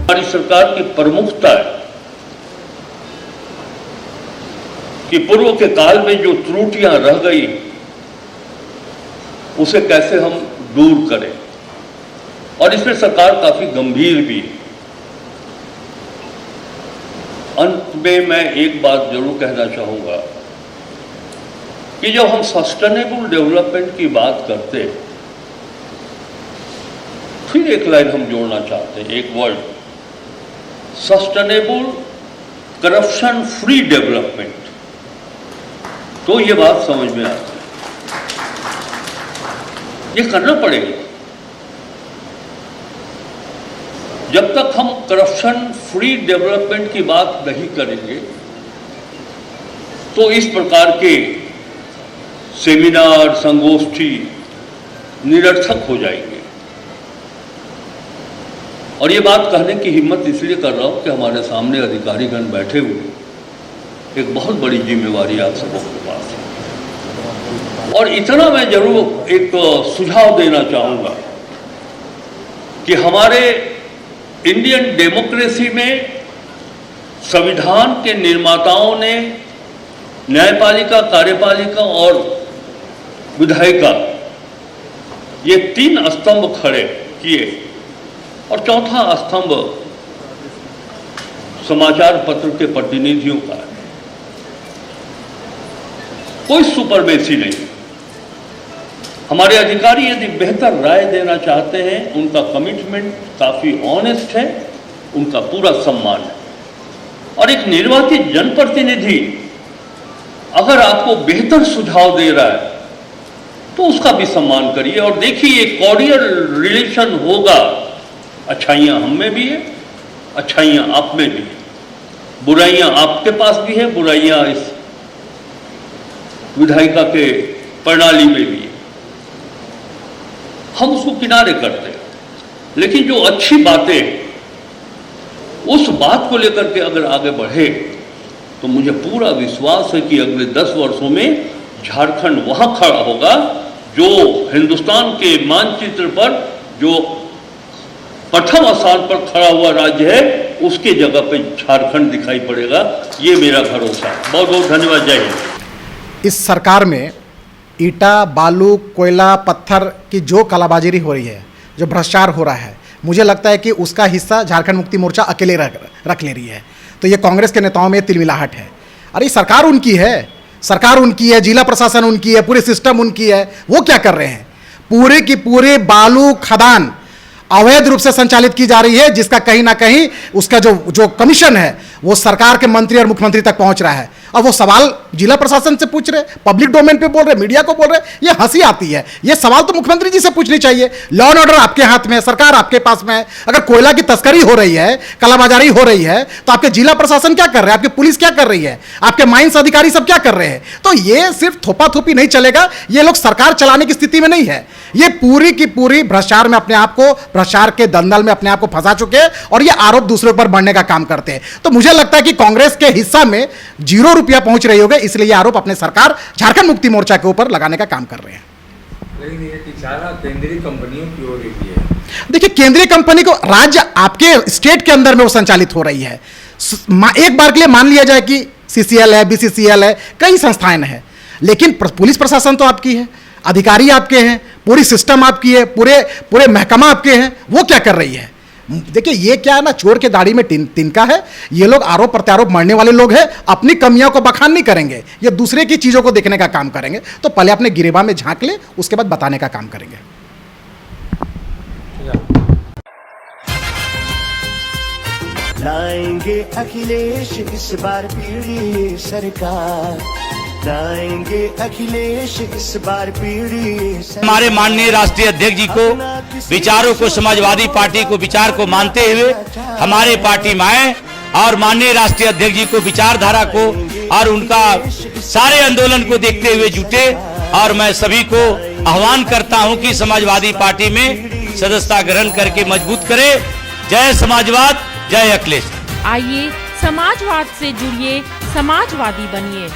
हमारी सरकार की प्रमुखता है कि पूर्व के काल में जो त्रुटियां रह गई उसे कैसे हम दूर करें, और इसमें सरकार काफी गंभीर भी है। अंत में मैं एक बात जरूर कहना चाहूंगा कि जब हम सस्टेनेबल डेवलपमेंट की बात करते हैं, फिर एक लाइन हम जोड़ना चाहते हैं, एक word, sustainable corruption free development, तो ये बात समझ में आती है। ये करना पड़ेगा। जब तक हम करप्शन फ्री डेवलपमेंट की बात नहीं करेंगे तो इस प्रकार के सेमिनार, संगोष्ठी निरर्थक हो जाएंगे। और ये बात कहने की हिम्मत इसलिए कर रहा हूं कि हमारे सामने अधिकारीगण बैठे हुए, एक बहुत बड़ी जिम्मेवारी आप सबों के पास है। और इतना मैं जरूर एक सुझाव देना चाहूंगा कि हमारे इंडियन डेमोक्रेसी में संविधान के निर्माताओं ने न्यायपालिका, कार्यपालिका और विधायिका, ये तीन स्तंभ खड़े किए, और चौथा स्तंभ समाचार पत्र के प्रतिनिधियों का है। कोई सुपरमेसी नहीं। हमारे अधिकारी यदि बेहतर राय देना चाहते हैं, उनका कमिटमेंट काफी ऑनेस्ट है, उनका पूरा सम्मान है। और एक निर्वाचित जनप्रतिनिधि अगर आपको बेहतर सुझाव दे रहा है तो उसका भी सम्मान करिए, और देखिए कॉर्डियल रिलेशन होगा। अच्छाइयां हम में भी है, अच्छाइयां आप में भी है, बुराइयां आपके पास भी है, बुराइयां इस विधायिका के प्रणाली में भी है। हम उसको किनारे करते हैं, लेकिन जो अच्छी बातें, उस बात को लेकर के अगर आगे बढ़े तो मुझे पूरा विश्वास है कि अगले 10 वर्षों में झारखंड वहां खड़ा होगा जो हिंदुस्तान के मानचित्र पर जो प्रथम स्थान पर खड़ा हुआ राज्य है, उसके जगह पे झारखंड दिखाई पड़ेगा। ये मेरा भरोसा है। बहुत बहुत धन्यवाद। जय हिंद। इस सरकार में ईटा, बालू, कोयला, पत्थर की जो कालाबाजारी हो रही है, जो भ्रष्टाचार हो रहा है, मुझे लगता है कि उसका हिस्सा झारखंड मुक्ति मोर्चा अकेले रख ले रही है। तो ये कांग्रेस के नेताओं में तिलमिलाहट है। अरे सरकार उनकी है, सरकार उनकी है, जिला प्रशासन उनकी है, पूरे सिस्टम उनकी है। वो क्या कर रहे हैं? पूरे की पूरे बालू खदान अवैध रूप से संचालित की जा रही है, जिसका कहीं ना कहीं उसका जो कमीशन है वो सरकार के मंत्री और मुख्यमंत्री तक पहुंच रहा है। और वो सवाल जिला प्रशासन से पूछ रहे, पब्लिक डोमेन पे बोल रहे, मीडिया को बोल रहे। ये हंसी आती है। ये सवाल तो मुख्यमंत्री जी से पूछनी चाहिए। लॉ एंड ऑर्डर आपके हाथ में है, सरकार आपके पास में है। अगर कोयला की तस्करी हो रही है, कालाबाजारी हो रही है, तो आपके जिला प्रशासन क्या कर रहे हैं, आपकी पुलिस क्या कर रही है, आपके माइंस अधिकारी सब क्या कर रहे हैं? तो ये सिर्फ थोपा-थोपी नहीं चलेगा। ये लोग सरकार चलाने की स्थिति में नहीं है। ये पूरी की पूरी भ्रष्टाचार में अपने आप को, भ्रष्टाचार के दलदल में अपने आप को फंसा चुके हैं, और ये आरोप दूसरे पर बढ़ने का काम करते हैं। तो मुझे लगता है कि कांग्रेस के हिस्सा में 0 रुपया पहुंच रही होगी, इसलिए ये आरोप अपने सरकार झारखंड मुक्ति मोर्चा के ऊपर लगाने का काम कर रहे हैं। लेकिन ये इशारा केंद्रीय कंपनियों की ओर ही है। देखिए, केंद्रीय कंपनी को राज्य आपके स्टेट के अंदर में वो संचालित हो रही है। एक बार के लिए मान लिया जाए कि CCL है, BCCL है, कई संस्थाएं हैं, लेकिन पुलिस प्रशासन तो आपकी है, अधिकारी आपके हैं, पूरी सिस्टम आपकी है, पूरे महकमा आपके हैं। वो क्या कर रही है? देखिए, ये क्या है ना, चोर के दाढ़ी में तिनका है। ये लोग आरोप प्रत्यारोप मरने वाले लोग हैं। अपनी कमियों को बखान नहीं करेंगे, ये दूसरे की चीजों को देखने का काम करेंगे। तो पहले अपने गिरेबान में झांक ले, उसके बाद बताने का काम करेंगे। लाएंगे अखिलेश इस बार पीढ़ी सरकार, लाएंगे अखिलेश इस बार पीढ़ी सरकार। हमारे माननीय राष्ट्रीय अध्यक्ष जी को, विचारों को, समाजवादी पार्टी को विचार को मानते हुए हमारे पार्टी में आए, और माननीय राष्ट्रीय अध्यक्ष जी को, विचारधारा को और उनका सारे आंदोलन को देखते हुए जुटे। और मैं सभी को आह्वान करता हूं कि समाजवादी पार्टी में सदस्यता ग्रहण करके मजबूत करें। जय समाजवाद, जय अखिलेश। आइए समाजवाद से जुड़िए, समाजवादी बनिए।